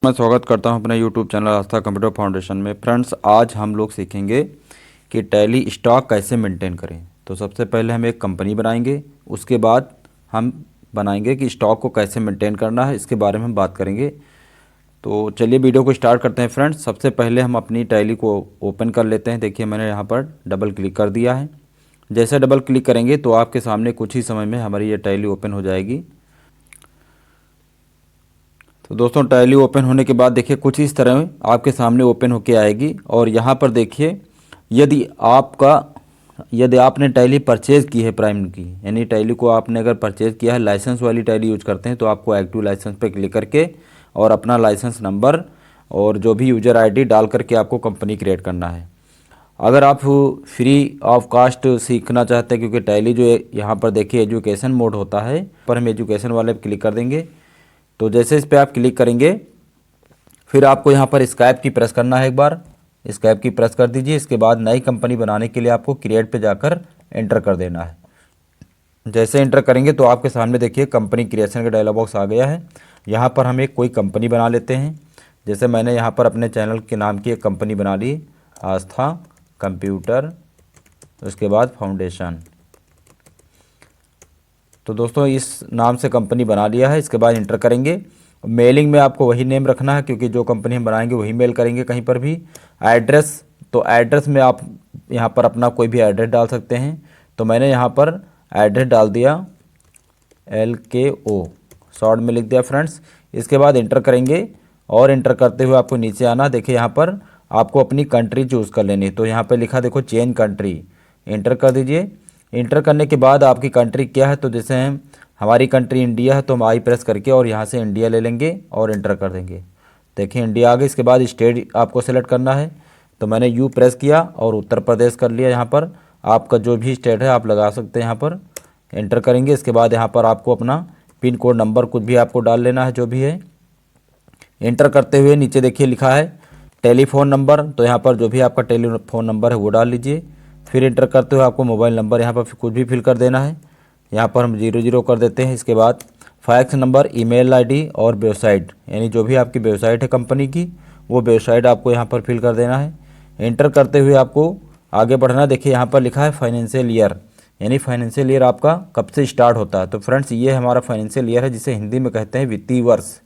मैं स्वागत करता हूं अपने यूट्यूब चैनल आस्था कंप्यूटर फाउंडेशन में। फ्रेंड्स, आज हम लोग सीखेंगे कि टैली स्टॉक कैसे मेंटेन करें। तो सबसे पहले हम एक कंपनी बनाएंगे, उसके बाद हम बनाएंगे कि स्टॉक को कैसे मेंटेन करना है, इसके बारे में हम बात करेंगे। तो चलिए वीडियो को स्टार्ट करते हैं। फ्रेंड्स, सबसे पहले हम अपनी टैली को ओपन कर लेते हैं। देखिए, मैंने यहाँ पर डबल क्लिक कर दिया है। जैसे डबल क्लिक करेंगे तो आपके सामने कुछ ही समय में हमारी ये टैली ओपन हो जाएगी। तो दोस्तों, टैली ओपन होने के बाद देखिए कुछ इस तरह आपके सामने ओपन होके आएगी। और यहाँ पर देखिए, यदि आपने टैली परचेज़ की है प्राइम की, यानी टैली को आपने अगर परचेज़ किया है, लाइसेंस वाली टैली यूज करते हैं, तो आपको एक्टिव लाइसेंस पे क्लिक करके और अपना लाइसेंस नंबर और जो भी यूजर आईडी डाल करके आपको कंपनी क्रिएट करना है। अगर आप फ्री ऑफ कास्ट सीखना चाहते हैं, क्योंकि टैली जो है यहाँ पर देखिए एजुकेशन मोड होता है, पर हम एजुकेशन वाले पे क्लिक कर देंगे। तो जैसे इस पर आप क्लिक करेंगे, फिर आपको यहाँ पर स्कैप की प्रेस करना है। एक बार स्कैप की प्रेस कर दीजिए। इसके बाद नई कंपनी बनाने के लिए आपको क्रिएट पे जाकर एंटर कर देना है। जैसे एंटर करेंगे तो आपके सामने देखिए कंपनी क्रिएशन का डायलॉग बॉक्स आ गया है। यहाँ पर हम एक कोई कंपनी बना लेते हैं। जैसे मैंने यहाँ पर अपने चैनल के नाम की एक कंपनी बना ली, आस्था कंप्यूटर, उसके बाद फाउंडेशन। तो दोस्तों, इस नाम से कंपनी बना लिया है। इसके बाद इंटर करेंगे। मेलिंग में आपको वही नेम रखना है, क्योंकि जो कंपनी हम बनाएंगे वही मेल करेंगे कहीं पर भी। एड्रेस, तो एड्रेस में आप यहाँ पर अपना कोई भी एड्रेस डाल सकते हैं। तो मैंने यहाँ पर एड्रेस डाल दिया LKO, शॉर्ट में लिख दिया फ्रेंड्स। इसके बाद इंटर करेंगे और इंटर करते हुए आपको नीचे आना। देखिए यहाँ पर आपको अपनी कंट्री चूज़ कर लेनी है। तो यहाँ पर लिखा देखो चेंज कंट्री, इंटर कर दीजिए। इंटर करने के बाद आपकी कंट्री क्या है, तो जैसे हमारी कंट्री इंडिया है, तो हम आई प्रेस करके और यहाँ से इंडिया ले लेंगे और इंटर कर देंगे। देखिए इंडिया आ गई। इसके बाद स्टेट आपको सेलेक्ट करना है। तो मैंने यू प्रेस किया और उत्तर प्रदेश कर लिया। यहाँ पर आपका जो भी स्टेट है आप लगा सकते हैं। यहाँ पर एंटर करेंगे। इसके बाद यहाँ पर आपको अपना पिन कोड नंबर कुछ भी आपको डाल लेना है, जो भी है। एंटर करते हुए नीचे देखिए लिखा है टेलीफोन नंबर, तो यहाँ पर जो भी आपका टेलीफोन नंबर है वो डाल लीजिए। फिर इंटर करते हुए आपको मोबाइल नंबर यहाँ पर कुछ भी फिल कर देना है। यहाँ पर हम 00 कर देते हैं। इसके बाद फैक्स नंबर, ईमेल आईडी और वेबसाइट, यानी जो भी आपकी वेबसाइट है कंपनी की, वो वेबसाइट आपको यहाँ पर फिल कर देना है। एंटर करते हुए आपको आगे बढ़ना। देखिए यहाँ पर लिखा है फाइनेंशियल ईयर, यानी फाइनेंशियल ईयर आपका कब से स्टार्ट होता है। तो फ्रेंड्स, ये हमारा फाइनेंशियल ईयर है, जिसे हिंदी में कहते हैं वित्तीय वर्ष।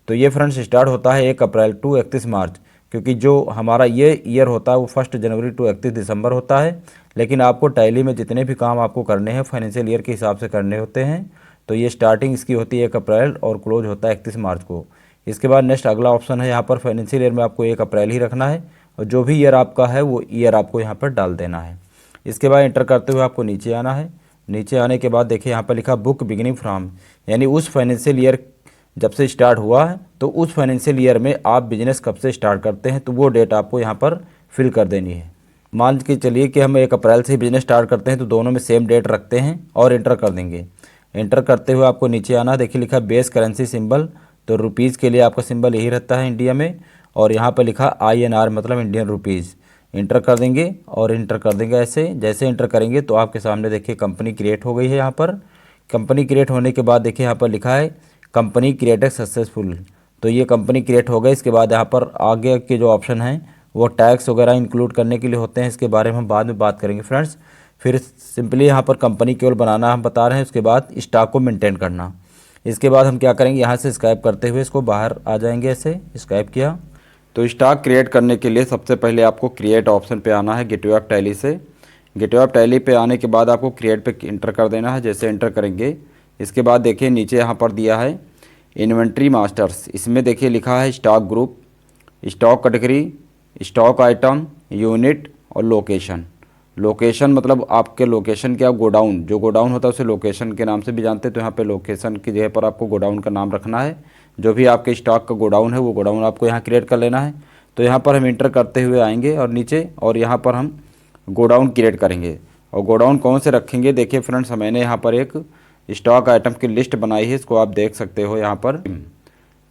तो ये फ्रेंड्स स्टार्ट होता है 1 अप्रैल टू 31 मार्च, क्योंकि जो हमारा ये ईयर होता है वो 1 जनवरी टू 31 दिसंबर होता है। लेकिन आपको टैली में जितने भी काम आपको करने हैं फाइनेंशियल ईयर के हिसाब से करने होते हैं। तो ये स्टार्टिंग इसकी होती है 1 अप्रैल और क्लोज होता है 31 मार्च को। इसके बाद नेक्स्ट अगला ऑप्शन है, यहाँ पर फाइनेंशियल ईयर में आपको 1 अप्रैल ही रखना है, और जो भी ईयर आपका है वो ईयर आपको यहाँ पर डाल देना है। इसके बाद इंटर करते हुए आपको नीचे आना है। नीचे आने के बाद देखिए यहाँ पर लिखा बुक बिगिनिंग फ्रॉम, यानी उस फाइनेंशियल ईयर जब से स्टार्ट हुआ है, तो उस फाइनेंशियल ईयर में आप बिजनेस कब से स्टार्ट करते हैं, तो वो डेट आपको यहाँ पर फिल कर देनी है। मान के चलिए कि हम 1 अप्रैल से बिजनेस स्टार्ट करते हैं, तो दोनों में सेम डेट रखते हैं और इंटर कर देंगे। इंटर करते हुए आपको नीचे आना। देखिए लिखा बेस करेंसी सिंबल, तो रुपीज़ के लिए आपका सिंबल यही रहता है इंडिया में। और यहाँ पर लिखा INR, मतलब इंडियन रुपीज़। इंटर कर देंगे और इंटर कर देंगे ऐसे। जैसे इंटर करेंगे तो आपके सामने देखिए कंपनी क्रिएट हो गई है। यहाँ पर कंपनी क्रिएट होने के बाद देखिए यहाँ पर लिखा है कंपनी क्रिएटेड सक्सेसफुल, तो ये कंपनी क्रिएट हो गई। इसके बाद यहाँ पर आगे के जो ऑप्शन हैं वो टैक्स वगैरह इंक्लूड करने के लिए होते हैं, इसके बारे में हम बाद में बात करेंगे फ्रेंड्स। फिर सिंपली यहाँ पर कंपनी केवल बनाना हम बता रहे हैं, उसके बाद स्टॉक को मेंटेन करना। इसके बाद हम क्या करेंगे, यहाँ से स्कैप करते हुए इसको बाहर आ जाएंगे। ऐसे स्कैप किया तो स्टॉक क्रिएट करने के लिए सबसे पहले आपको क्रिएट ऑप्शन पे आना है गेटवे ऑफ टैली से। गेटवे ऑफ टैली पे आने के बाद आपको क्रिएट पे इंटर कर देना है। जैसे इंटर करेंगे, इसके बाद देखिए नीचे यहाँ पर दिया है इन्वेंट्री मास्टर्स। इसमें देखिए लिखा है stock group, stock category, stock item, unit और लोकेशन। लोकेशन मतलब आपके लोकेशन क्या, गोडाउन, जो गोडाउन होता है उसे लोकेशन के नाम से भी जानते हैं। तो यहाँ पे लोकेशन की जगह पर आपको गोडाउन का नाम रखना है। जो भी आपके स्टॉक का गोडाउन है वो गोडाउन आपको यहाँ क्रिएट कर लेना है। तो यहाँ पर हम इंटर करते हुए आएंगे और नीचे, और यहाँ पर हम गोडाउन क्रिएट करेंगे। और गोडाउन कौन से रखेंगे, देखिए फ्रेंड्स, मैंने यहाँ पर एक स्टॉक आइटम की लिस्ट बनाई है, इसको आप देख सकते हो यहाँ पर।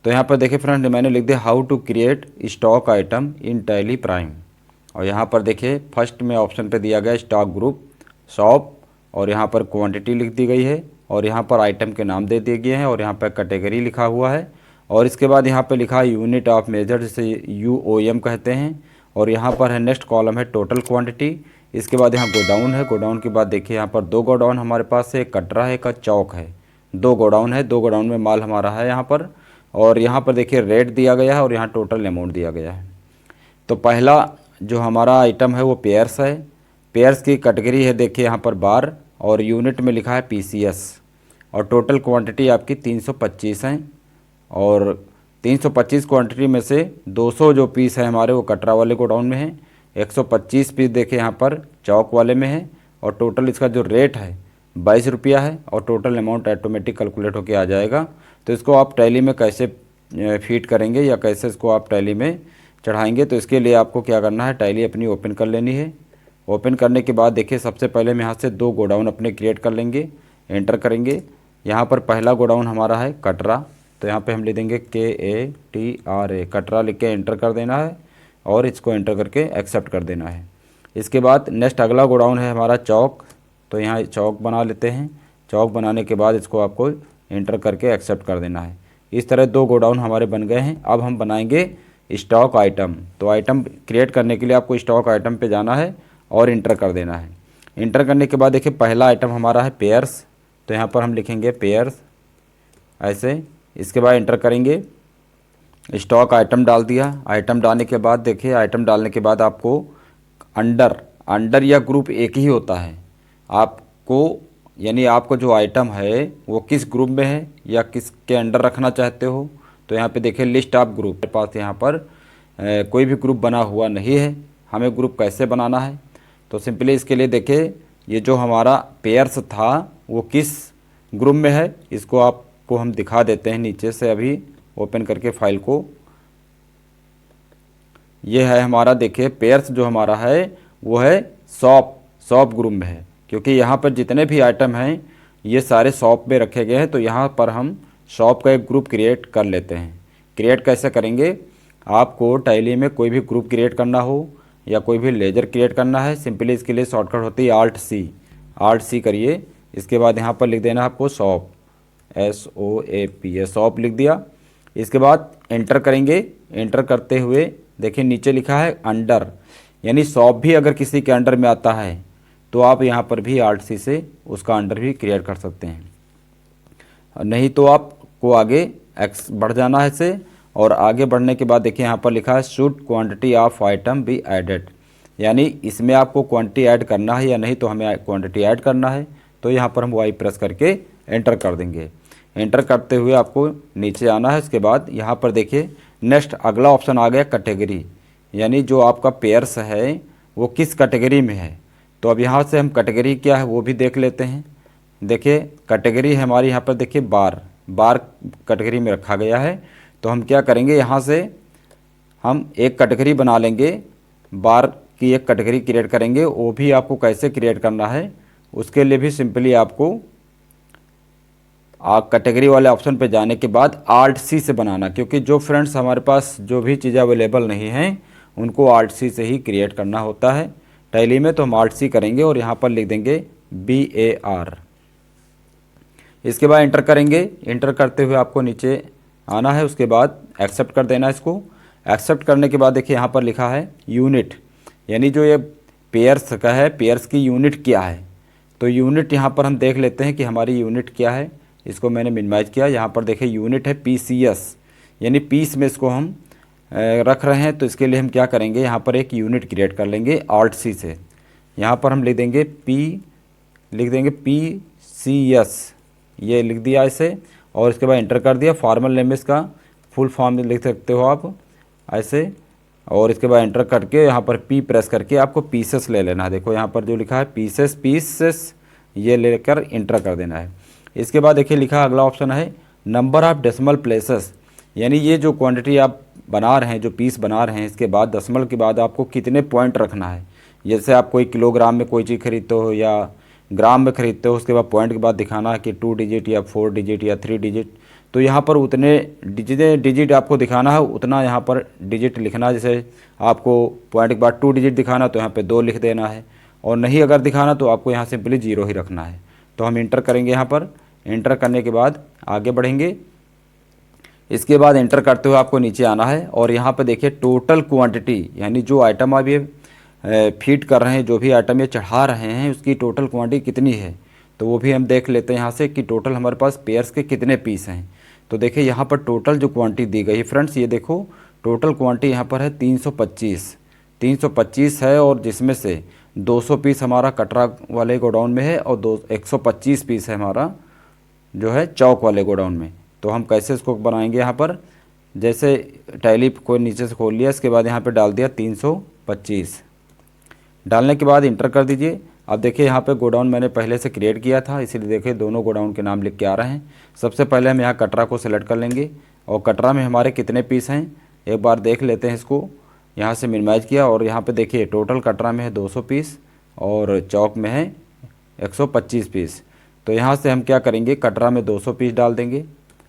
तो यहाँ पर देखिए फ्रेंड्स, मैंने लिख दिया how to create stock item in Tally Prime. और यहाँ पर देखिए फर्स्ट में ऑप्शन पे दिया गया स्टॉक ग्रुप, शॉप, और यहाँ पर क्वांटिटी लिख दी गई है, और यहाँ पर आइटम के नाम दे दिए गए हैं, और यहाँ पर कैटेगरी लिखा हुआ है, और इसके बाद यहाँ पे लिखा है यूनिट ऑफ मेजर, जिसे UOM कहते हैं। और यहाँ पर है नेक्स्ट कॉलम है टोटल क्वांटिटी। इसके बाद यहाँ गोडाउन है। गोडाउन के बाद देखिए यहाँ पर 2 गोडाउन हमारे पास है, एक कटरा है, एक चौक है। 2 गोडाउन है, 2 गोडाउन में माल हमारा है यहाँ पर। और यहाँ पर देखिए रेट दिया गया है और यहाँ टोटल अमाउंट दिया गया है। तो पहला जो हमारा आइटम है वो पेयर्स है। पेयर्स की कैटेगरी है देखिए यहाँ पर बार, और यूनिट में लिखा है PCS। और टोटल क्वांटिटी आपकी 325 हैं। और 325 क्वांटिटी में से 200 जो पीस है हमारे वो कटरा वाले गोडाउन में है, 125 पीस देखिए यहाँ पर चौक वाले में है। और टोटल इसका जो रेट है 22 रुपया है। और टोटल अमाउंट ऑटोमेटिक कैलकुलेट होकर आ जाएगा। तो इसको आप टैली में कैसे फीड करेंगे या कैसे इसको आप टैली में चढ़ाएंगे, तो इसके लिए आपको क्या करना है, टैली अपनी ओपन कर लेनी है। ओपन करने के बाद देखिए सबसे पहले हम यहाँ से 2 गोडाउन अपने क्रिएट कर लेंगे, एंटर करेंगे। यहाँ पर पहला गोडाउन हमारा है कटरा, तो यहाँ पे हम लिख देंगे KATRA, कटरा लिख के एंटर कर देना है और इसको एंटर करके एक्सेप्ट कर देना है। इसके बाद नेक्स्ट अगला गोडाउन है हमारा चौक, तो यहाँ चौक बना लेते हैं। चौक बनाने के बाद इसको आपको एंटर करके एक्सेप्ट कर देना है। इस तरह 2 गोडाउन हमारे बन गए हैं। अब हम बनाएंगे स्टॉक आइटम। तो आइटम क्रिएट करने के लिए आपको स्टॉक आइटम पे जाना है और इंटर कर देना है। इंटर करने के बाद देखिए पहला आइटम हमारा है पेयर्स, तो यहाँ पर हम लिखेंगे पेयर्स ऐसे। इसके बाद इंटर करेंगे, स्टॉक आइटम डाल दिया। आइटम डालने के बाद देखिए आइटम डालने के बाद आपको अंडर या ग्रुप एक ही होता है आपको, यानी आपको जो आइटम है वो किस ग्रुप में है या किसके अंडर रखना चाहते हो। तो यहाँ पे देखिए लिस्ट ऑफ ग्रुप, मेरे पास यहाँ पर कोई भी ग्रुप बना हुआ नहीं है। हमें ग्रुप कैसे बनाना है, तो सिंपली इसके लिए देखिए ये जो हमारा पेयर्स था वो किस ग्रुप में है, इसको आपको हम दिखा देते हैं नीचे से अभी ओपन करके फाइल को। ये है हमारा देखिए पेयर्स जो हमारा है वो है शॉप ग्रुप में है, क्योंकि यहाँ पर जितने भी आइटम हैं ये सारे शॉप में रखे गए हैं। तो यहाँ पर हम शॉप का एक ग्रुप क्रिएट कर लेते हैं। क्रिएट कैसे करेंगे, आपको टैली में कोई भी ग्रुप क्रिएट करना हो या कोई भी लेजर क्रिएट करना है, सिंपली इसके लिए शॉर्टकट होती है Alt C करिए। इसके बाद यहाँ पर लिख देना आपको शॉप, SOAP, शॉप लिख दिया। इसके बाद एंटर करेंगे। एंटर करते हुए देखिए नीचे लिखा है अंडर, यानी शॉप भी अगर किसी के अंडर में आता है तो आप यहाँ पर भी Alt C से उसका अंडर भी क्रिएट कर सकते हैं। नहीं तो आपको आगे बढ़ जाना है इसे। और आगे बढ़ने के बाद देखिए यहाँ पर लिखा है should quantity of item be added, यानी इसमें आपको क्वांटिटी ऐड करना है या नहीं, तो हमें क्वांटिटी ऐड करना है। तो यहाँ पर हम Y प्रेस करके एंटर कर देंगे। एंटर करते हुए आपको नीचे आना है। उसके बाद यहाँ पर देखिए नेक्स्ट अगला ऑप्शन आ गया कैटेगरी, यानी जो आपका पेयर्स है वो किस कैटेगरी में है। तो अब यहाँ से हम कैटेगरी क्या है वो भी देख लेते हैं। देखिए कैटेगरी हमारी यहाँ पर देखिए बार कैटेगरी में रखा गया है। तो हम क्या करेंगे, यहाँ से हम एक कैटेगरी बना लेंगे, बार की एक कैटेगरी क्रिएट करेंगे। वो भी आपको कैसे क्रिएट करना है उसके लिए भी सिंपली आपको कैटेगरी वाले ऑप्शन पे जाने के बाद Alt C से बनाना, क्योंकि जो फ्रेंड्स हमारे पास जो भी चीज़ें अवेलेबल नहीं हैं उनको Alt C से ही क्रिएट करना होता है टैली में। तो हम Alt C करेंगे और यहाँ पर लिख देंगे BAR। इसके बाद एंटर करेंगे। एंटर करते हुए आपको नीचे आना है। उसके बाद एक्सेप्ट कर देना। इसको एक्सेप्ट करने के बाद देखिए यहाँ पर लिखा है यूनिट, यानी जो ये पेयर्स का है, पेयर्स की यूनिट क्या है। तो यूनिट यहाँ पर हम देख लेते हैं कि हमारी यूनिट क्या है। इसको मैंने मिनिमाइज किया। यहाँ पर देखिए यूनिट है PCS, यानी पीस में इसको हम रख रहे हैं। तो इसके लिए हम क्या करेंगे, यहाँ पर एक यूनिट क्रिएट कर लेंगे Alt C से। यहाँ पर हम लिख देंगे PCS, ये लिख दिया इसे। और इसके बाद एंटर कर दिया। फॉर्मल नेम इसका फुल फॉर्म लिख सकते हो आप ऐसे। और इसके बाद एंटर करके यहाँ पर P प्रेस करके आपको पीसेस ले लेना है। देखो यहाँ पर जो लिखा है पीसेस ये लेकर एंटर कर देना है। इसके बाद देखिए लिखा अगला ऑप्शन है नंबर ऑफ डेसिमल प्लेसेस, यानी ये जो क्वांटिटी आप बना रहे हैं, जो पीस बना रहे हैं, इसके बाद दशमलव के बाद आपको कितने पॉइंट रखना है। जैसे आप कोई किलोग्राम में कोई चीज़ खरीदते हो या ग्राम में खरीदते हो, उसके बाद पॉइंट के बाद दिखाना है कि 2 डिजिट या 4 डिजिट या 3 डिजिट। तो यहाँ पर उतने डिजिट आपको दिखाना है, उतना यहाँ पर डिजिट लिखना है। जैसे आपको पॉइंट के बाद 2 डिजिट दिखाना तो यहाँ पे 2 लिख देना है, और नहीं अगर दिखाना तो आपको यहाँ सिंपली 0 ही रखना है। तो हम इंटर करेंगे। यहाँ पर इंटर करने के बाद आगे बढ़ेंगे। इसके बाद एंटर करते हुए आपको नीचे आना है और यहाँ पे देखिए टोटल क्वांटिटी, यानी जो आइटम आप ये फीड कर रहे हैं, जो भी आइटम ये चढ़ा रहे हैं उसकी टोटल क्वांटिटी कितनी है, तो वो भी हम देख लेते हैं यहाँ से कि टोटल हमारे पास पेयर्स के कितने पीस हैं। तो देखिए यहाँ पर टोटल जो क्वांटिटी दी गई है फ्रेंड्स, ये देखो टोटल क्वांटिटी यहाँ पर है 325 है, और जिसमें से 200 पीस हमारा कटरा वाले गोडाउन में है और 125 पीस है हमारा जो है चौक वाले गोडाउन में। तो हम कैसे इसको बनाएंगे, यहाँ पर जैसे टैली को नीचे से खोल लिया, इसके बाद यहाँ पे डाल दिया 325। डालने के बाद इंटर कर दीजिए। अब देखिए यहाँ पे गोडाउन मैंने पहले से क्रिएट किया था, इसीलिए देखिए दोनों गोडाउन के नाम लिख के आ रहे हैं। सबसे पहले हम यहाँ कटरा को सिलेक्ट कर लेंगे और कटरा में हमारे कितने पीस हैं एक बार देख लेते हैं। इसको यहाँ से मिनिमाइज किया और यहाँ पे देखिए टोटल कटरा में है 200 पीस और चौक में है 125 पीस। तो यहाँ से हम क्या करेंगे, कटरा में 200 पीस डाल देंगे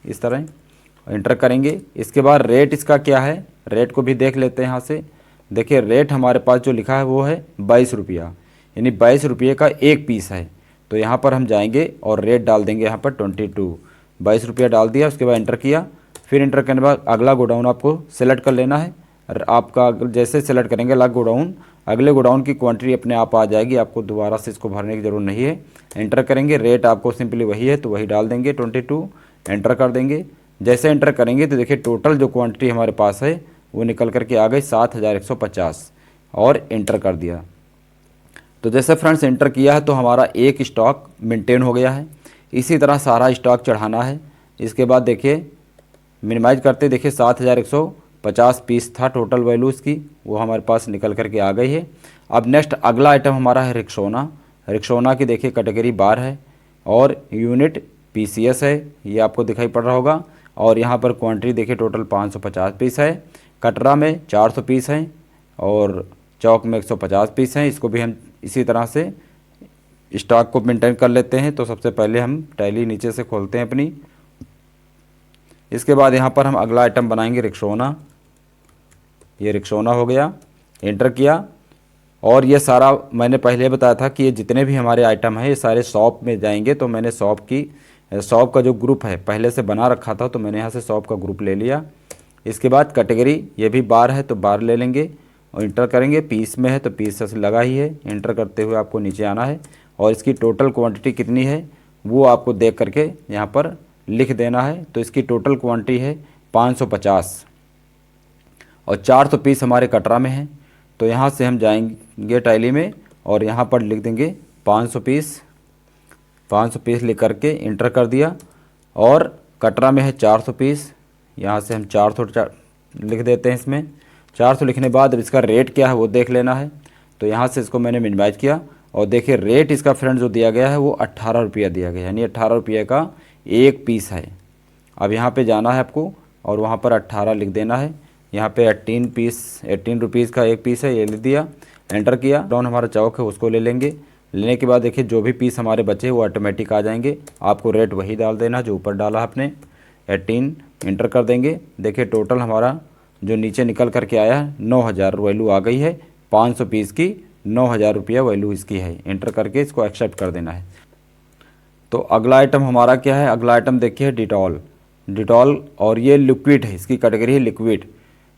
इस तरह, इंटर करेंगे। इसके बाद रेट इसका क्या है, रेट को भी देख लेते हैं यहाँ से। देखिए रेट हमारे पास जो लिखा है वो है 22 रुपया, यानी 22 रुपये का एक पीस है। तो यहाँ पर हम जाएंगे और रेट डाल देंगे यहाँ पर 22 रुपया डाल दिया। उसके बाद इंटर किया, फिर इंटर करने के बाद अगला गोडाउन आपको सेलेक्ट कर लेना है। आपका जैसे सेलेक्ट करेंगे अगले गोडाउन की क्वांटिटी अपने आप आ जाएगी, आपको दोबारा से इसको भरने की ज़रूरत नहीं है। एंटर करेंगे, रेट आपको सिंपली वही है तो वही डाल देंगे 22, एंटर कर देंगे। जैसे एंटर करेंगे तो देखिए टोटल जो क्वांटिटी हमारे पास है वो निकल करके आ गई 7150 और एंटर कर दिया। तो जैसे फ्रेंड्स एंटर किया है तो हमारा एक स्टॉक मेंटेन हो गया है। इसी तरह सारा स्टॉक चढ़ाना है। इसके बाद देखिए मिनिमाइज करते देखिए 7150 पीस था टोटल वैल्यू इसकी, वो हमारे पास निकल करके आ गई है। अब नेक्स्ट अगला आइटम हमारा है रिक्शोना की देखिए कैटेगरी बार है और यूनिट PCS है, ये आपको दिखाई पड़ रहा होगा। और यहाँ पर क्वांटिटी देखिए टोटल 550 पीस है, कटरा में 400 पीस हैं और चौक में 150 पीस हैं। इसको भी हम इसी तरह से स्टॉक को मेंटेन कर लेते हैं। तो सबसे पहले हम टैली नीचे से खोलते हैं अपनी। इसके बाद यहाँ पर हम अगला आइटम बनाएंगे रिक्शोना। ये रिक्शोना हो गया, एंटर किया। और ये सारा मैंने पहले बताया था कि ये जितने भी हमारे आइटम हैं ये सारे शॉप में जाएंगे। तो मैंने शॉप का जो ग्रुप है पहले से बना रखा था, तो मैंने यहाँ से शॉप का ग्रुप ले लिया। इसके बाद कैटेगरी, ये भी बार है तो बार ले लेंगे और इंटर करेंगे। पीस में है तो पीस से लगा ही है, इंटर करते हुए आपको नीचे आना है और इसकी टोटल क्वांटिटी कितनी है वो आपको देख करके यहाँ पर लिख देना है। तो इसकी टोटल क्वांटिटी है 550 और 400 पीस हमारे कटरा में है। तो यहाँ से हम जाएंगे टैली में और यहाँ पर लिख देंगे 500 पीस लिख करके इंटर कर दिया। और कटरा में है 400 पीस, यहाँ से हम 400 लिख देते हैं। इसमें 400 लिखने के बाद इसका रेट क्या है वो देख लेना है। तो यहाँ से इसको मैंने मिनिमाइज किया और देखिए रेट इसका फ्रेंड जो दिया गया है वो 18 रुपया दिया गया, यानी 18 रुपये का एक पीस है। अब यहाँ पे जाना है आपको और वहाँ पर 18 लिख देना है। यहाँ पे 18 रुपीज़ का एक पीस है, ये लिख दिया, एंटर किया। डाउन हमारा चौक है उसको ले लेंगे। लेने के बाद देखिए जो भी पीस हमारे बचे वो ऑटोमेटिक आ जाएंगे। आपको रेट वही डाल देना जो ऊपर डाला आपने, 18 इंटर कर देंगे। देखिए टोटल हमारा जो नीचे निकल करके आया है 9000 वैल्यू आ गई है। 500 पीस की 9000 रुपया वैल्यू इसकी है। इंटर करके इसको एक्सेप्ट कर देना है। तो अगला आइटम हमारा क्या है, अगला आइटम देखिए डिटॉल और ये लिक्विड है, इसकी कैटेगरी है लिक्विड।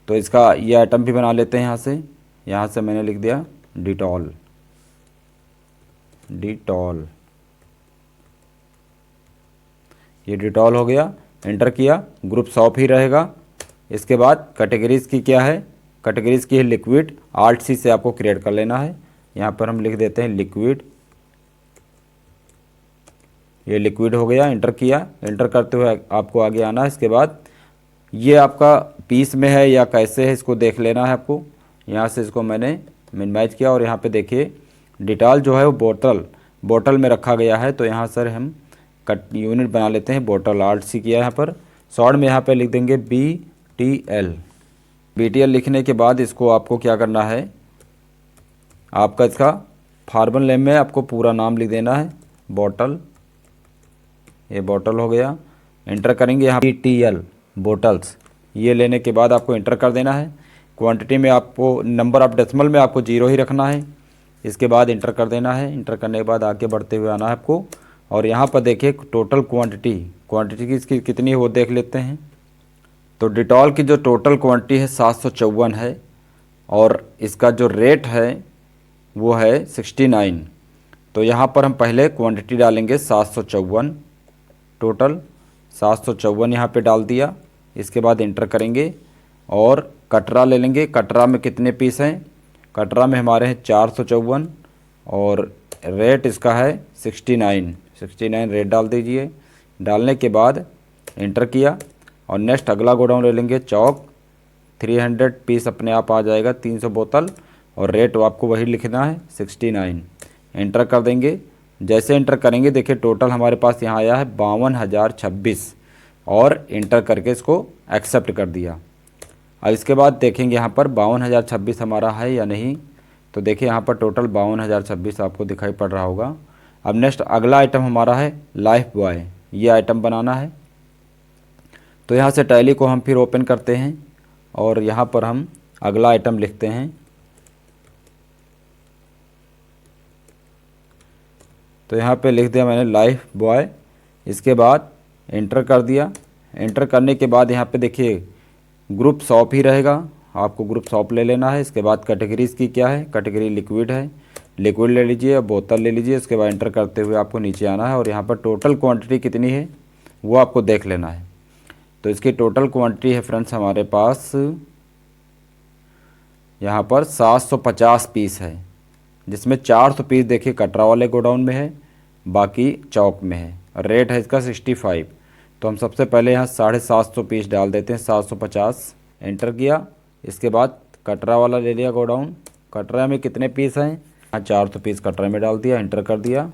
तो इसका ये आइटम भी बना लेते हैं। यहाँ से मैंने लिख दिया डिटॉल। ये डिटॉल हो गया, एंटर किया। ग्रुप शॉप ही रहेगा। इसके बाद कैटेगरीज़ की क्या है, कैटेगरीज़ की है लिक्विड। Alt+C से आपको क्रिएट कर लेना है। यहाँ पर हम लिख देते हैं लिक्विड। ये लिक्विड हो गया, इंटर किया। इंटर करते हुए आपको आगे आना है। इसके बाद ये आपका पीस में है या कैसे है इसको देख लेना है आपको। यहाँ से इसको मैंने मिनिमाइज किया और यहाँ पे देखिए डिटॉल जो है वो बोतल में रखा गया है। तो यहाँ सर हम यूनिट बना लेते हैं बोतल। Alt+C किया यहाँ पर, शॉर्ट में यहाँ पे लिख देंगे BTL लिखने के बाद इसको आपको क्या करना है, आपका इसका फार्मल नेम में आपको पूरा नाम लिख देना है बोतल। ये बोतल हो गया, इंटर करेंगे यहाँ BTL बोटल्स। ये लेने के बाद आपको इंटर कर देना है। क्वांटिटी में आपको नंबर ऑफ डेसिमल में आपको 0 ही रखना है। इसके बाद इंटर कर देना है। इंटर करने के बाद आगे बढ़ते हुए आना है आपको और यहाँ पर देखिए टोटल क्वांटिटी की इसकी कितनी है वो देख लेते हैं। तो डिटॉल की जो टोटल क्वांटिटी है 754 है और इसका जो रेट है वो है 69। तो यहाँ पर हम पहले क्वांटिटी डालेंगे 754, टोटल 754 यहाँ पे डाल दिया। इसके बाद इंटर करेंगे और कटरा ले लेंगे। कटरा में कितने पीस हैं? कटरा में हमारे हैं 454 और रेट इसका है 69 रेट डाल दीजिए। डालने के बाद इंटर किया और नेक्स्ट अगला गोडाउन ले लेंगे चौक। 300 पीस अपने आप आ जाएगा, 300 बोतल, और रेट आपको वही लिखना है 69। इंटर कर देंगे। जैसे इंटर करेंगे देखिए टोटल हमारे पास यहाँ आया है 52,026 और इंटर करके इसको एक्सेप्ट कर दिया। अब इसके बाद देखेंगे यहाँ पर 52,026 हमारा है या नहीं। तो देखिए यहाँ पर टोटल 52,026 आपको दिखाई पड़ रहा होगा। अब नेक्स्ट अगला आइटम हमारा है लाइफ बॉय, ये आइटम बनाना है। तो यहाँ से टैली को हम फिर ओपन करते हैं और यहाँ पर हम अगला आइटम लिखते हैं। तो यहाँ पे लिख दिया मैंने लाइफ बॉय। इसके बाद इंटर कर दिया। इंटर करने के बाद यहाँ पे देखिए ग्रुप शॉप ही रहेगा, आपको ग्रुप शॉप ले लेना है। इसके बाद कैटेगरी इसकी क्या है? कैटेगरी लिक्विड है, लिक्विड ले लीजिए, बोतल ले लीजिए। उसके बाद इंटर करते हुए आपको नीचे आना है और यहाँ पर टोटल क्वांटिटी कितनी है वो आपको देख लेना है। तो इसकी टोटल क्वांटिटी है फ्रेंड्स हमारे पास यहाँ पर 750 पीस है, जिसमें 400 पीस देखिए कटरा वाले गोडाउन में है, बाकी चौक में है। रेट है इसका 65। तो हम सबसे पहले यहाँ 750 पीस डाल देते हैं, 750 एंटर किया। इसके बाद कटरा वाला ले लिया गोडाउन। कटरा में कितने पीस हैं? यहाँ 400 पीस कटरा में डाल दिया, एंटर कर दिया।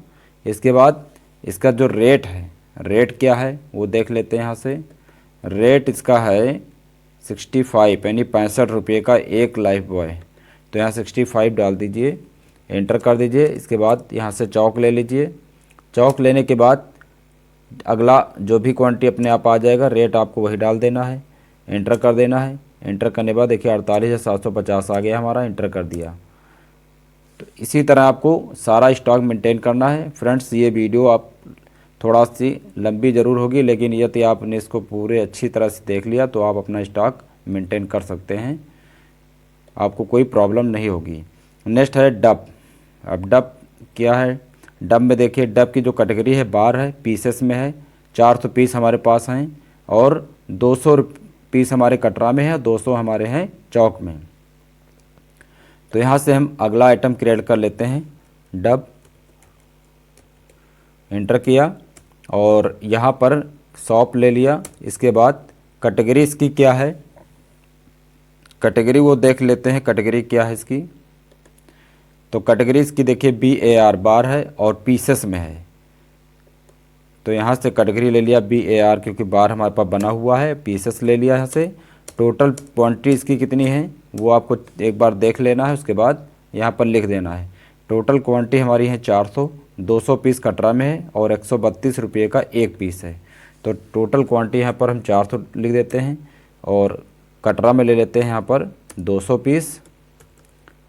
इसके बाद इसका जो रेट है, रेट क्या है वो देख लेते हैं यहाँ से। रेट इसका है 65 यानी 65 रुपये का एक लाइफ बॉय। तो यहाँ 65 डाल दीजिए, एंटर कर दीजिए। इसके बाद यहाँ से चौक ले लीजिए। चौक लेने के बाद अगला जो भी क्वांटिटी अपने आप आ जाएगा, रेट आपको वही डाल देना है, एंटर कर देना है। एंटर करने के बाद देखिए 48,750 आ गया हमारा, एंटर कर दिया। तो इसी तरह आपको सारा स्टॉक मेंटेन करना है। फ्रेंड्स ये वीडियो आप थोड़ा सी लंबी ज़रूर होगी, लेकिन यदि आपने इसको पूरे अच्छी तरह से देख लिया तो आप अपना स्टॉक मेंटेन कर सकते हैं, आपको कोई प्रॉब्लम नहीं होगी। नेक्स्ट है डब। अब डब क्या है? डब में देखिए डब की जो कैटेगरी है बार है, पीसेस में है। 400 पीस हमारे पास हैं और 200 पीस हमारे कटरा में है, 200 हमारे हैं चौक में। तो यहाँ से हम अगला आइटम क्रिएट कर लेते हैं, डब। एंटर किया और यहाँ पर शॉप ले लिया। इसके बाद कैटेगरी इसकी क्या है? कैटेगरी वो देख लेते हैं, कैटेगरी क्या है इसकी। तो कैटेगरी इसकी देखिए BAR बार है और पीसेस में है। तो यहाँ से कैटेगरी ले लिया BAR, क्योंकि बार हमारे पास बना हुआ है। पीसेस ले लिया यहाँ से। टोटल क्वांटिटी इसकी कितनी है वो आपको एक बार देख लेना है, उसके बाद यहाँ पर लिख देना है। टोटल क्वांटिटी हमारी है 400, 200 पीस कटरा में है और 132 रुपये का एक पीस है। तो टोटल क्वांटिटी यहाँ पर हम 400 लिख देते हैं और कटरा में ले लेते हैं यहाँ पर 200 पीस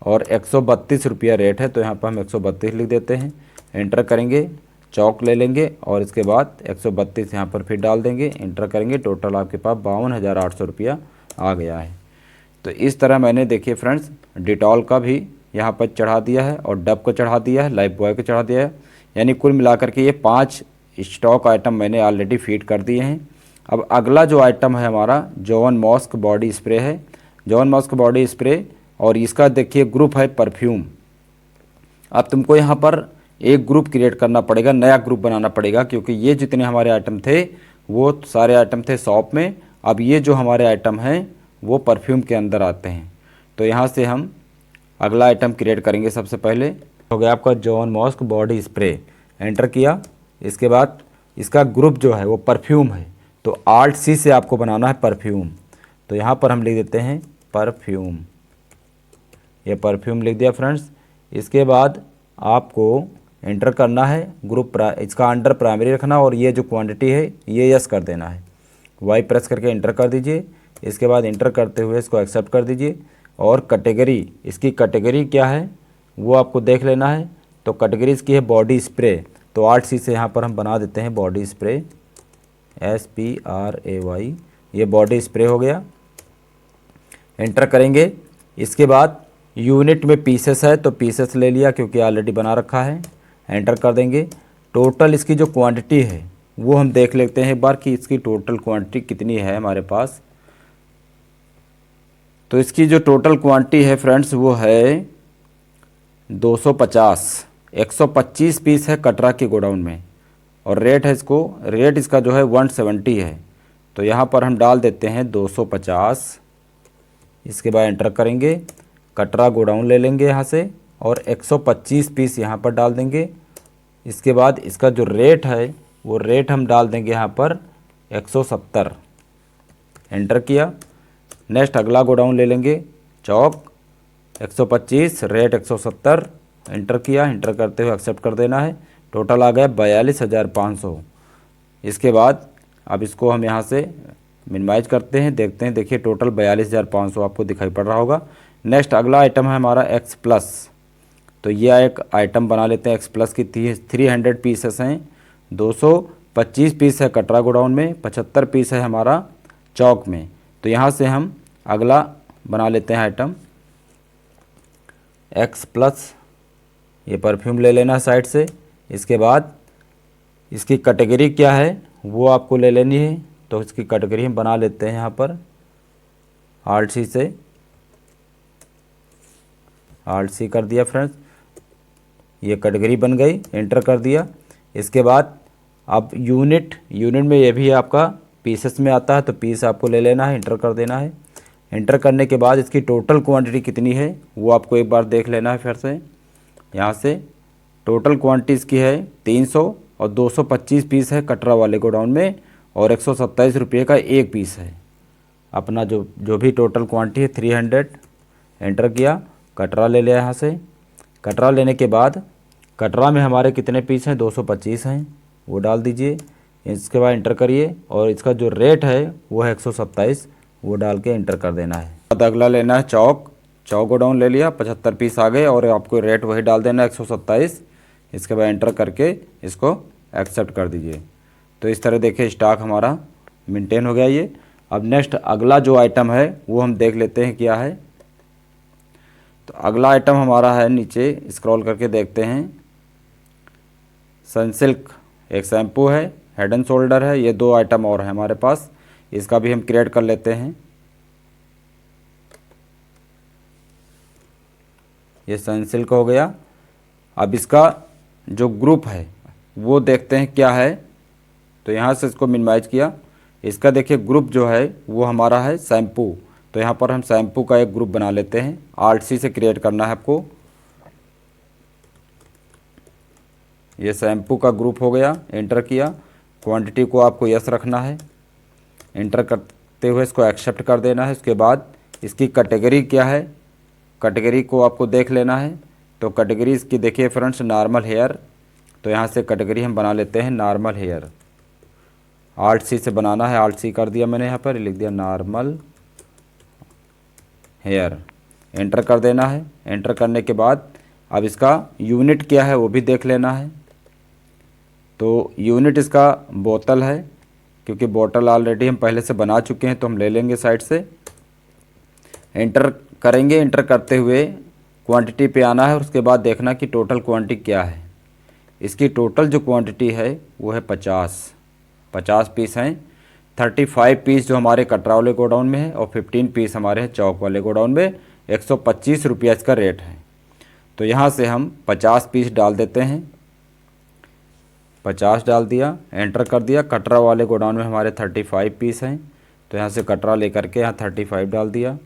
और 132 रुपया रेट है। तो यहाँ पर हम 132 लिख देते हैं, एंटर करेंगे। चौक ले लेंगे और इसके बाद 132 यहाँ पर फिर डाल देंगे, एंटर करेंगे। टोटल आपके पास 52,800 रुपया आ गया है। तो इस तरह मैंने देखिए फ्रेंड्स डिटॉल का भी यहाँ पर चढ़ा दिया है और डब को चढ़ा दिया है, लाइफ बॉय को चढ़ा दिया है। यानी कुल मिलाकर के ये 5 स्टॉक आइटम मैंने ऑलरेडी फीड कर दिए हैं। अब अगला जो आइटम है हमारा जॉन मॉस्क बॉडी स्प्रे है। जॉन मॉस्क बॉडी स्प्रे और इसका देखिए ग्रुप है परफ्यूम। अब तुमको यहाँ पर एक ग्रुप क्रिएट करना पड़ेगा, नया ग्रुप बनाना पड़ेगा, क्योंकि ये जितने हमारे आइटम थे वो सारे आइटम थे शॉप में। अब ये जो हमारे आइटम हैं वो परफ्यूम के अंदर आते हैं। तो यहाँ से हम अगला आइटम क्रिएट करेंगे। सबसे पहले हो गया आपका John musk body spray, enter किया। इसके बाद इसका ग्रुप जो है वो परफ्यूम है, तो Alt+C से आपको बनाना है परफ्यूम। तो यहाँ पर हम लिख देते हैं परफ्यूम, ये परफ्यूम लिख दिया फ्रेंड्स। इसके बाद आपको एंटर करना है ग्रुप, इसका अंडर प्राइमरी रखना और ये जो क्वांटिटी है ये यस कर देना है। वाई प्रेस करके एंटर कर दीजिए। इसके बाद एंटर करते हुए इसको एक्सेप्ट कर दीजिए और कैटेगरी, इसकी कैटेगरी क्या है वो आपको देख लेना है। तो कैटेगरी इसकी है बॉडी स्प्रे, तो Alt+C से यहाँ पर हम बना देते हैं बॉडी स्प्रे, SPRAY। ये बॉडी स्प्रे हो गया, एंटर करेंगे। इसके बाद यूनिट में पीसेस है तो पीसेस ले लिया क्योंकि ऑलरेडी बना रखा है, एंटर कर देंगे। टोटल इसकी जो क्वांटिटी है वो हम देख लेते हैं एक बार कि इसकी टोटल क्वांटिटी कितनी है हमारे पास। तो इसकी जो टोटल क्वांटिटी है फ्रेंड्स वो है 250, 125 पीस है कटरा के गोडाउन में, और रेट है रेट इसका जो है 170 है। तो यहाँ पर हम डाल देते हैं 250। इसके बाद एंटर करेंगे, कटरा गोडाउन ले लेंगे यहाँ से और 125 पीस यहाँ पर डाल देंगे। इसके बाद इसका जो रेट है वो रेट हम डाल देंगे यहाँ पर 170, एंटर किया। नेक्स्ट अगला गोडाउन ले लेंगे, चौक, 125 रेट 170, एंटर किया। एंटर करते हुए एक्सेप्ट कर देना है। टोटल आ गया 42,500। इसके बाद अब इसको हम यहाँ से मिनिमाइज करते हैं, देखते हैं। देखिए टोटल 42,500 आपको दिखाई पड़ रहा होगा। नेक्स्ट अगला आइटम है हमारा एक्स प्लस। तो यह एक आइटम बना लेते हैं। एक्स प्लस की 300 पीसेस हैं, 225 पीस है कटरा गोडाउन में, 75 पीस है हमारा चौक में। तो यहाँ से हम अगला बना लेते हैं आइटम एक्स प्लस। ये परफ्यूम ले लेना साइड से। इसके बाद इसकी कैटेगरी क्या है वो आपको ले लेनी है। तो इसकी कैटेगरी हम बना लेते हैं यहाँ पर आल्ट सी से, आल्ट सी कर दिया फ्रेंड्स। ये कैटेगरी बन गई, एंटर कर दिया। इसके बाद अब यूनिट में ये भी आपका पीसेस में आता है तो पीस आपको ले लेना है, एंटर कर देना है। एंटर करने के बाद इसकी टोटल क्वांटिटी कितनी है वो आपको एक बार देख लेना है फिर से। यहाँ से टोटल क्वांटिटी इसकी है 300 और 225 पीस है कटरा वाले गोडाउन में, और 127 रुपये का एक पीस है। अपना जो भी टोटल क्वांटिटी है 300, एंटर किया। कटरा ले लिया यहाँ से। कटरा लेने के बाद कटरा में हमारे कितने पीस हैं, 225 हैं, वो डाल दीजिए। इसके बाद एंटर करिए और इसका जो रेट है वो है 127, वो डाल के एंटर कर देना है। अब अगला लेना है चौक गोडाउन ले लिया, 75 पीस आ गए और आपको रेट वही डाल देना है 127। इसके बाद एंटर करके इसको एक्सेप्ट कर दीजिए। तो इस तरह देखिए स्टॉक हमारा मेंटेन हो गया ये। अब नेक्स्ट अगला जो आइटम है वो हम देख लेते हैं क्या है। तो अगला आइटम हमारा है, नीचे स्क्रॉल करके देखते हैं, सनसिल्क एक शैम्पू है, हेड एंड शोल्डर है। ये दो आइटम और हैं हमारे पास, इसका भी हम क्रिएट कर लेते हैं। ये सनसिल्क हो गया। अब इसका जो ग्रुप है वो देखते हैं क्या है। तो यहाँ से इसको मिनिमाइज किया। इसका देखिए ग्रुप जो है वो हमारा है शैम्पू। तो यहाँ पर हम शैम्पू का एक ग्रुप बना लेते हैं, आल्ट सी से क्रिएट करना है आपको। ये शैम्पू का ग्रुप हो गया, एंटर किया। क्वांटिटी को आपको यस रखना है, एंटर करते हुए इसको एक्सेप्ट कर देना है। उसके बाद इसकी कैटेगरी क्या है, कैटेगरी को आपको देख लेना है। तो कैटेगरी इसकी देखिए फ्रेंड्स नॉर्मल हेयर। तो यहाँ से कैटेगरी हम बना लेते हैं नॉर्मल हेयर। आल्ट सी से बनाना है, आल्ट सी कर दिया मैंने, यहाँ पर लिख दिया नॉर्मल हेयर, एंटर कर देना है। एंटर करने के बाद अब इसका यूनिट क्या है वो भी देख लेना है। तो यूनिट इसका बोतल है, क्योंकि बोतल ऑलरेडी हम पहले से बना चुके हैं तो हम ले लेंगे साइड से। एंटर करेंगे, एंटर करते हुए क्वांटिटी पे आना है और उसके बाद देखना कि टोटल क्वांटिटी क्या है। इसकी टोटल जो क्वांटिटी है वो है 50 पीस हैं। 35 पीस जो हमारे कटरा वाले गोडाउन में है और 15 पीस हमारे चौक वाले गोडाउन में। 125 रुपया इसका रेट है। तो यहाँ से हम 50 पीस डाल देते हैं, 50 डाल दिया, एंटर कर दिया। कटरा वाले गोडाउन में हमारे 35 पीस हैं तो यहाँ से कटरा लेकर के यहाँ 35 डाल दिया।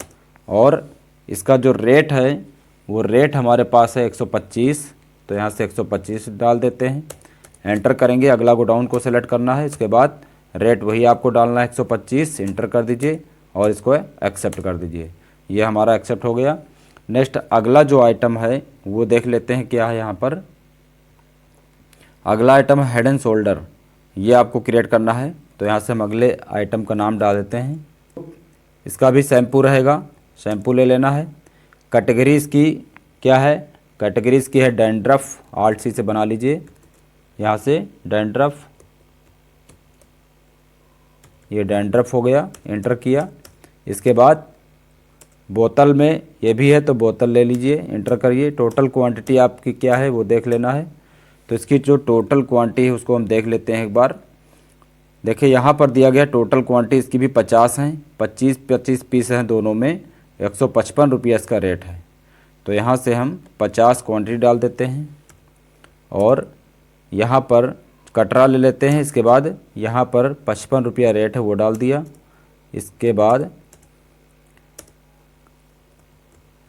और इसका जो रेट है वो रेट हमारे पास है 125, तो यहाँ से 125 डाल देते हैं, एंटर करेंगे। अगला गोडाउन को सेलेक्ट करना है। इसके बाद रेट वही आपको डालना है 125, एंटर कर दीजिए और इसको एक्सेप्ट कर दीजिए। ये हमारा एक्सेप्ट हो गया। नेक्स्ट अगला जो आइटम है वो देख लेते हैं क्या है। यहाँ पर अगला आइटम है हेड एंड शोल्डर, ये आपको क्रिएट करना है। तो यहाँ से हम अगले आइटम का नाम डाल देते हैं। इसका भी शैम्पू रहेगा, शैम्पू ले लेना है। कैटेगरी इसकी क्या है, कैटेगरी इसकी है डैंड्रफ, आल्ट सी से बना लीजिए। यहाँ से डैंड्रफ, ये डैंड्रफ हो गया, एंटर किया। इसके बाद बोतल में ये भी है तो बोतल ले लीजिए, एंटर करिए। टोटल क्वांटिटी आपकी क्या है वो देख लेना है। तो इसकी जो टोटल क्वांटिटी है उसको हम देख लेते हैं एक बार। देखिए यहाँ पर दिया गया टोटल क्वांटिटी इसकी भी 50 हैं, 25 पीस हैं दोनों में, 155 रुपया इसका रेट है। तो यहाँ से हम 50 क्वांटिटी डाल देते हैं और यहाँ पर कटरा ले लेते हैं। इसके बाद यहाँ पर 55 रुपया रेट है वो डाल दिया। इसके बाद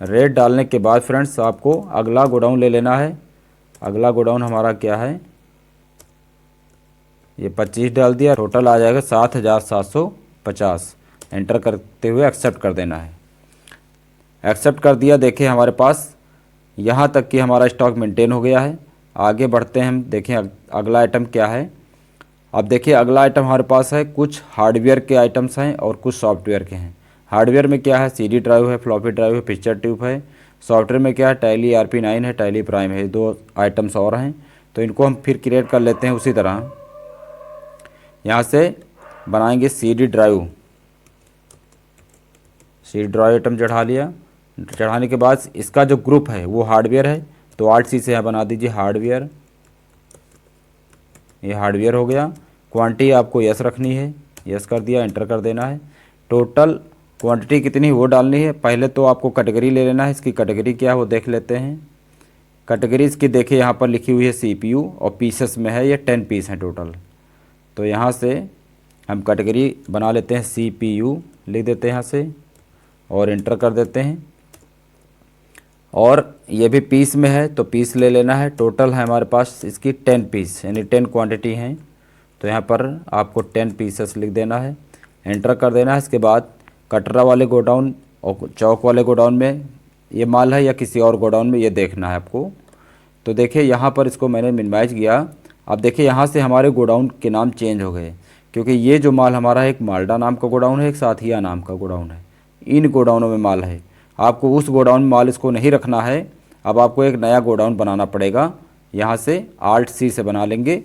रेट डालने के बाद फ्रेंड्स आपको अगला गोडाउन ले लेना है। अगला गोडाउन हमारा क्या है, ये 25 डाल दिया, टोटल आ जाएगा 7,750। एंटर करते हुए एक्सेप्ट कर देना है। एक्सेप्ट कर दिया। देखिए हमारे पास यहाँ तक कि हमारा स्टॉक मेंटेन हो गया है। आगे बढ़ते हैं हम, देखें अगला आइटम क्या है। अब देखिए अगला आइटम हमारे पास है, कुछ हार्डवेयर के आइटम्स हैं और कुछ सॉफ्टवेयर के हैं। हार्डवेयर में क्या है, CD ड्राइव है, फ्लॉपी ड्राइव है, पिक्चर ट्यूब है। सॉफ्टवेयर में क्या है, टैली ERP9 है, टैली प्राइम है। 2 आइटम्स और हैं तो इनको हम फिर क्रिएट कर लेते हैं। उसी तरह यहाँ से बनाएंगे CD ड्राइव आइटम चढ़ा लिया। चढ़ाने के बाद इसका जो ग्रुप है वो हार्डवेयर है तो Alt+C से यहाँ बना दीजिए हार्डवेयर। ये हार्डवेयर हो गया। क्वांटिटी आपको यस रखनी है, यस कर दिया, एंटर कर देना है। टोटल क्वांटिटी कितनी वो डालनी है। पहले तो आपको कैटेगरी ले लेना है, इसकी कैटेगरी क्या है वो देख लेते हैं। कैटेगरी इसकी देखिए यहाँ पर लिखी हुई है CPU और पीसेस में है, ये 10 पीस हैं टोटल। तो यहाँ से हम कैटेगरी बना लेते हैं, CPU लिख देते हैं यहाँ से और एंटर कर देते हैं। और ये भी पीस में है तो पीस ले लेना है। टोटल है हमारे पास इसकी 10 पीस, यानी 10 क्वांटिटी हैं। तो यहाँ पर आपको 10 पीसेस लिख देना है, एंटर कर देना है। इसके बाद कटरा वाले गोडाउन और चौक वाले गोडाउन में ये माल है या किसी और गोडाउन में, ये देखना है आपको। तो देखिए यहाँ पर इसको मैंने मिनिमाइज किया। अब देखिए यहाँ से हमारे गोडाउन के नाम चेंज हो गए, क्योंकि ये जो माल हमारा है, एक मालडा नाम का गोडाउन है, एक साथिया नाम का गोडाउन है। इन गोडाउनों में माल है। आपको उस गोडाउन में माल इसको नहीं रखना है। अब आपको एक नया गोडाउन बनाना पड़ेगा। यहाँ से Alt+C से बना लेंगे।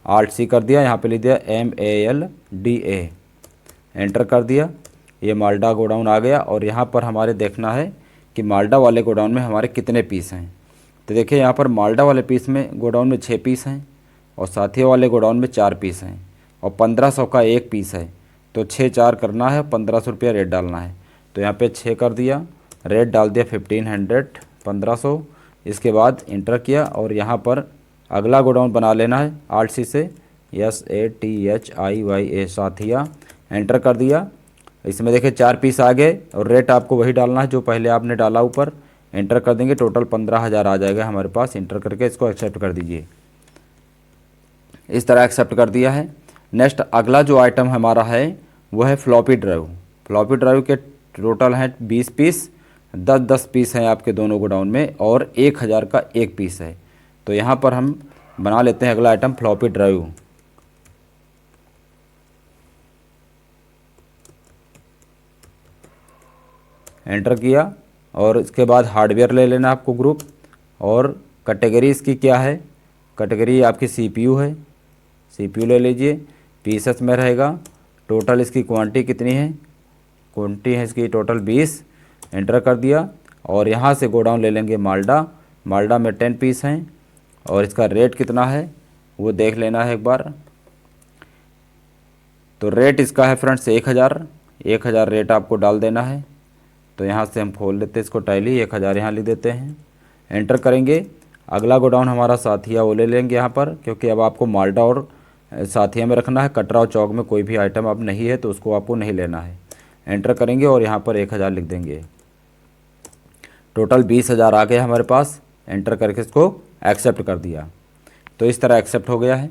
Alt+C कर दिया, यहाँ पे लिख दिया MALDA, एंटर कर दिया। ये मालडा गोडाउन आ गया और यहाँ पर हमारे देखना है कि मालडा वाले गोडाउन में हमारे कितने पीस हैं। तो देखिए यहाँ पर मालडा वाले पीस में गोडाउन में 6 पीस हैं और साथिया वाले गोडाउन में 4 पीस हैं और 1500 का एक पीस है। तो 6 4 करना है, 1500 रुपया रेट डालना है। तो यहाँ पे 6 कर दिया, रेट डाल दिया 1500, 1500। इसके बाद इंटर किया और यहाँ पर अगला गोडाउन बना लेना है Alt+C से, SATHIYA साथिया, एंटर कर दिया। इसमें देखिए 4 पीस आ गए और रेट आपको वही डालना है जो पहले आपने डाला ऊपर। एंटर कर देंगे, टोटल 15,000 आ जाएगा हमारे पास। इंटर करके इसको एक्सेप्ट कर दीजिए। इस तरह एक्सेप्ट कर दिया है। नेक्स्ट अगला जो आइटम हमारा है वो है फ्लॉपी ड्राइव। फ्लॉपी ड्राइव के टोटल हैं 20 पीस, 10-10 पीस हैं आपके दोनों गोडाउन में और 1000 का एक पीस है। तो यहाँ पर हम बना लेते हैं अगला आइटम, फ्लॉपी ड्राइव। एंटर किया और इसके बाद हार्डवेयर ले लेना आपको ग्रुप। और कैटेगरी इसकी क्या है, कैटेगरी आपकी CPU है, CPU ले लीजिए। पीसेस में रहेगा। टोटल इसकी क्वांटिटी कितनी है, क्वांटिटी है इसकी टोटल 20, एंटर कर दिया। और यहाँ से गोडाउन ले लेंगे मालडा। मालडा में 10 पीस हैं और इसका रेट कितना है वो देख लेना है एक बार। तो रेट इसका है फ्रेंड्स 1000 रेट आपको डाल देना है। तो यहाँ से हम खोल लेते हैं इसको, टैली 1000 यहाँ लिख देते हैं, एंटर करेंगे। अगला गोडाउन हमारा साथिया वो ले लेंगे यहाँ पर, क्योंकि अब आपको मालडा और साथिया में रखना है। कटरा और चौक में कोई भी आइटम अब नहीं है तो उसको आपको नहीं लेना है। एंटर करेंगे और यहाँ पर 1000 लिख देंगे। टोटल 20,000 आ गया हमारे पास। एंटर करके इसको एक्सेप्ट कर दिया। तो इस तरह एक्सेप्ट हो गया है।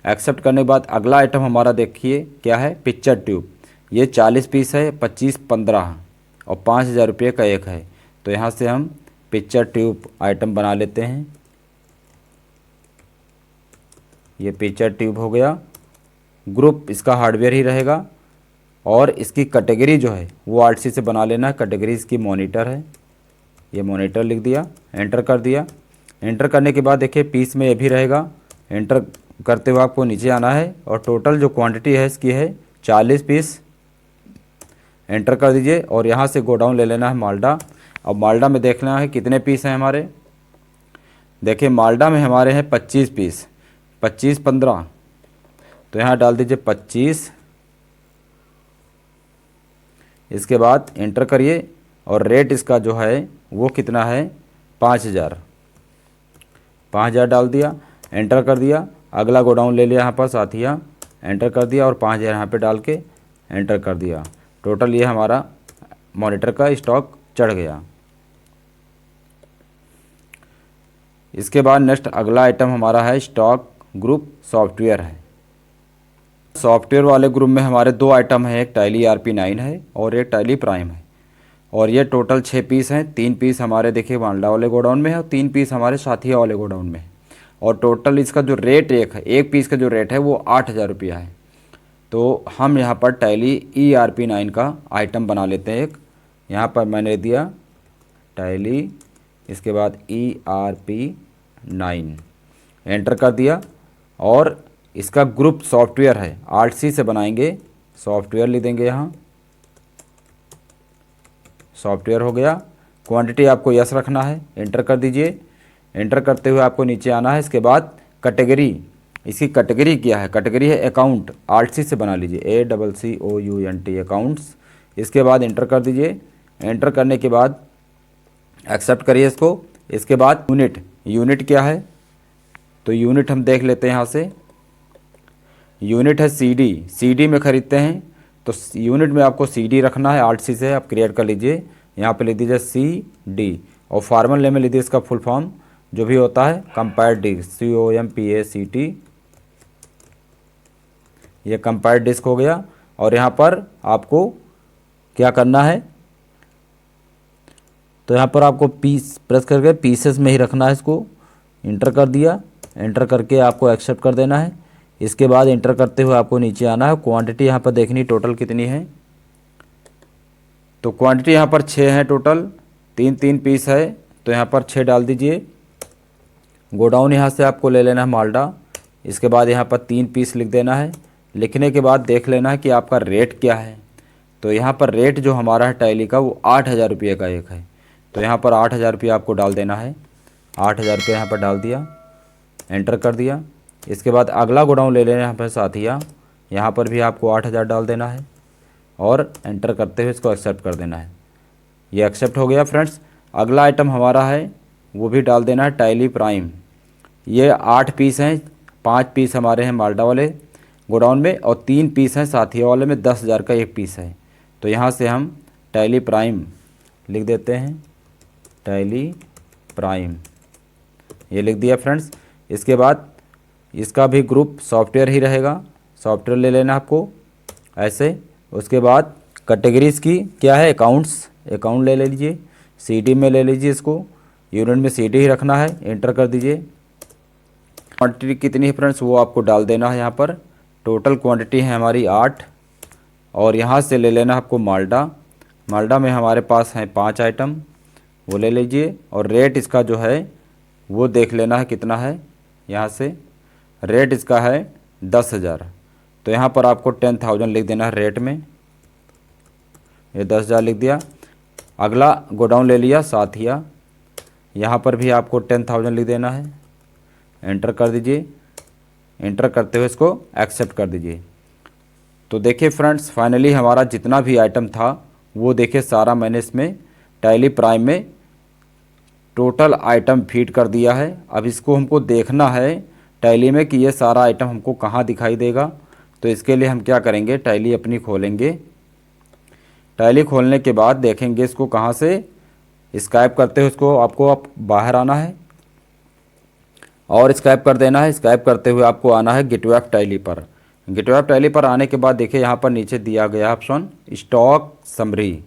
एक्सेप्ट करने के बाद अगला आइटम हमारा देखिए क्या है, पिक्चर ट्यूब। ये 40 पीस है, 25, 15 और 5,000 रुपये का एक है। तो यहाँ से हम पिक्चर ट्यूब आइटम बना लेते हैं। ये पिक्चर ट्यूब हो गया। ग्रुप इसका हार्डवेयर ही रहेगा और इसकी कैटेगरी जो है वो Alt+C से बना लेना है। कैटेगरी इसकी मॉनिटर है, ये मॉनिटर लिख दिया, एंटर कर दिया। एंटर करने के बाद देखिए पीस में ये भी रहेगा। एंटर करते हुए आपको नीचे आना है और टोटल जो क्वांटिटी है इसकी है 40 पीस एंटर कर दीजिए और यहाँ से गोडाउन ले लेना है माल्टा। अब माल्टा में देखना है कितने पीस हैं हमारे। देखिए माल्टा में हमारे हैं 25 पीस, 25 15, तो यहाँ डाल दीजिए 25। इसके बाद एंटर करिए और रेट इसका जो है वो कितना है 5000, 5000 डाल दिया, एंटर कर दिया। अगला गोडाउन ले लिया यहाँ पर साथिया, एंटर कर दिया और 5000 यहाँ पे डाल के एंटर कर दिया। टोटल ये हमारा मॉनिटर का स्टॉक चढ़ गया। इसके बाद नेक्स्ट अगला आइटम हमारा है स्टॉक ग्रुप सॉफ्टवेयर है। सॉफ्टवेयर वाले ग्रुप में हमारे दो आइटम है, एक टैली ERP9 है और एक टैली प्राइम है। और ये टोटल 6 पीस हैं, 3 पीस हमारे देखिए माल्टा वाले गोडाउन में है और 3 पीस हमारे साथिया वाले गोडाउन में है। और टोटल इसका जो रेट एक पीस का जो रेट है वो 8000 रुपया है। तो हम यहाँ पर टैली ERP9 का आइटम बना लेते हैं एक। यहाँ पर मैंने दिया टैली, इसके बाद ERP9 एंटर कर दिया और इसका ग्रुप सॉफ्टवेयर है, ALT-C से बनाएंगे, सॉफ्टवेयर लिख देंगे यहाँ, सॉफ्टवेयर हो गया। क्वांटिटी आपको यस रखना है, एंटर कर दीजिए। एंटर करते हुए आपको नीचे आना है। इसके बाद कैटेगरी, इसकी कैटेगरी क्या है, कैटेगरी है अकाउंट, ALT-C से बना लीजिए, ACCOUNT अकाउंट्स। इसके बाद एंटर कर दीजिए। एंटर करने के बाद एक्सेप्ट करिए इसको। इसके बाद यूनिट, यूनिट क्या है तो यूनिट हम देख लेते हैं यहाँ से। यूनिट है CD में ख़रीदते हैं तो यूनिट में आपको CD रखना है, ALT-C से आप क्रिएट कर लीजिए। यहाँ पे लिख दीजिए CD और फार्मल नेम में लिख दीजिए इसका फुल फॉर्म जो भी होता है कंपायर्ड डिस्क, COMPACT, ये कंपायर्ड डिस्क हो गया। और यहाँ पर आपको क्या करना है तो यहाँ पर आपको पीस प्रेस करके पीसेस में ही रखना है इसको। इंटर कर दिया, एंटर करके आपको एक्सेप्ट कर देना है। इसके बाद इंटर करते हुए आपको नीचे आना है। क्वांटिटी यहाँ पर देखनी टोटल कितनी है, तो क्वांटिटी यहाँ पर 6 है टोटल, 3 पीस है तो यहाँ पर 6 डाल दीजिए। गोडाउन यहाँ से आपको ले लेना है माल्टा। इसके बाद यहाँ पर 3 पीस लिख देना है। लिखने के बाद देख लेना है कि आपका रेट क्या है। तो यहाँ पर रेट जो हमारा है टैली का वो 8000 रुपये का एक है, तो यहाँ पर 8000 रुपये आपको डाल देना है। 8000 रुपये यहाँ पर डाल दिया, एंटर कर दिया। इसके बाद अगला गोडाउन ले लेना है यहाँ पर साथिया, यहाँ पर भी आपको 8000 डाल देना है और एंटर करते हुए इसको एक्सेप्ट कर देना है। ये एक्सेप्ट हो गया फ्रेंड्स। अगला आइटम हमारा है वो भी डाल देना है टैली प्राइम। ये 8 पीस हैं, 5 पीस हमारे हैं माल्टा वाले गोडाउन में और 3 पीस हैं साथिया वाले में, 10,000 का एक पीस है। तो यहाँ से हम टैली प्राइम लिख देते हैं, टैली प्राइम, ये लिख दिया फ्रेंड्स। इसके बाद इसका भी ग्रुप सॉफ्टवेयर ही रहेगा, सॉफ्टवेयर ले लेना आपको ऐसे। उसके बाद कैटेगरीज की क्या है, अकाउंट्स, अकाउंट ले लीजिए, CD में ले लीजिए इसको, यूनिट में CD ही रखना है, एंटर कर दीजिए। क्वांटिटी कितनी है फ्रेंड्स वो आपको डाल देना है यहाँ पर। टोटल क्वांटिटी है हमारी 8 और यहाँ से ले लेना आपको माल्टा। माल्टा में हमारे पास हैं 5 आइटम, वो ले लीजिए और रेट इसका जो है वो देख लेना है कितना है। यहाँ से रेट इसका है 10,000, तो यहाँ पर आपको 10,000 लिख देना है रेट में, ये 10,000 लिख दिया। अगला गोडाउन ले लिया साथिया, यहाँ पर भी आपको 10,000 लिख देना है, एंटर कर दीजिए। एंटर करते हुए इसको एक्सेप्ट कर दीजिए। तो देखिए फ्रेंड्स फाइनली हमारा जितना भी आइटम था वो देखिए सारा मैंने इसमें टैली प्राइम में टोटल आइटम फीड कर दिया है। अब इसको हमको देखना है टैली में कि ये सारा आइटम हमको कहाँ दिखाई देगा। तो इसके लिए हम क्या करेंगे, टैली अपनी खोलेंगे। टैली खोलने के बाद देखेंगे इसको कहाँ से स्काइप करते हुए उसको आपको बाहर आना है और स्काइप कर देना है। स्काइप करते हुए आपको आना है गेटवे टैली पर। गेटवे टैली पर आने के बाद देखिए यहाँ पर नीचे दिया गया option stock summary.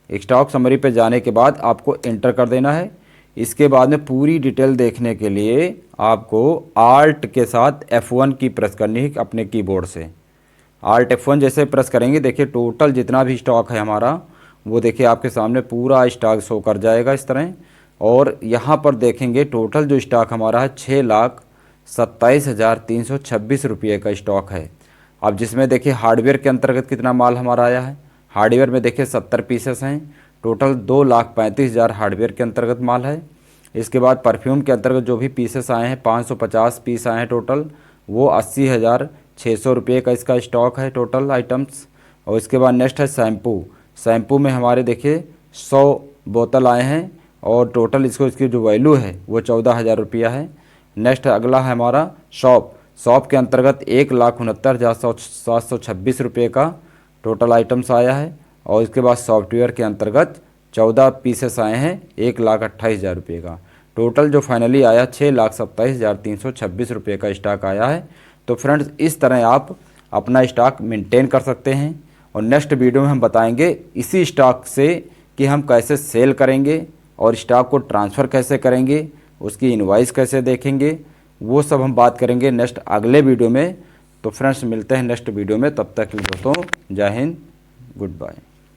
Stock summary पे जाने के बाद आपको एंटर कर देना है। इसके बाद में पूरी डिटेल देखने के लिए आपको आल्ट के साथ F1 की प्रेस करनी है अपने कीबोर्ड से। आल्ट F1 जैसे प्रेस करेंगे देखिए टोटल जितना भी स्टॉक है हमारा वो देखिए आपके सामने पूरा स्टॉक शो कर जाएगा इस तरह। और यहाँ पर देखेंगे टोटल जो स्टॉक हमारा है 6,27,326 रुपये का स्टॉक है। अब जिसमें देखिए हार्डवेयर के अंतर्गत कितना माल हमारा आया है। हार्डवेयर में देखिए 70 पीसेस हैं, टोटल 2,35,000 हार्डवेयर के अंतर्गत माल है। इसके बाद परफ्यूम के अंतर्गत जो भी पीसेस आए हैं 550 पीस आए हैं टोटल, वो 80,600 रुपये का इसका स्टॉक है टोटल आइटम्स। और इसके बाद नेक्स्ट है शैम्पू। शैम्पू में हमारे देखिए 100 बोतल आए हैं और टोटल इसकी जो वैल्यू है वो 14,000 रुपया है। नेक्स्ट अगला है हमारा शॉप। शॉप के अंतर्गत 1,69,726 रुपये का टोटल आइटम्स आया है। और इसके बाद सॉफ्टवेयर के अंतर्गत 14 पीसेस आए हैं 1,28,000 रुपये का। टोटल जो फाइनली आया 6,27,326 रुपये का स्टॉक आया है। तो फ्रेंड्स इस तरह आप अपना स्टॉक मेंटेन कर सकते हैं। और नेक्स्ट वीडियो में हम बताएंगे इसी स्टॉक से कि हम कैसे सेल करेंगे और स्टॉक को ट्रांसफ़र कैसे करेंगे, उसकी इनवॉइस कैसे देखेंगे, वो सब हम बात करेंगे नेक्स्ट अगले वीडियो में। तो फ्रेंड्स मिलते हैं नेक्स्ट वीडियो में, तब तक के लिए दोस्तों जय हिंद, गुड बाय।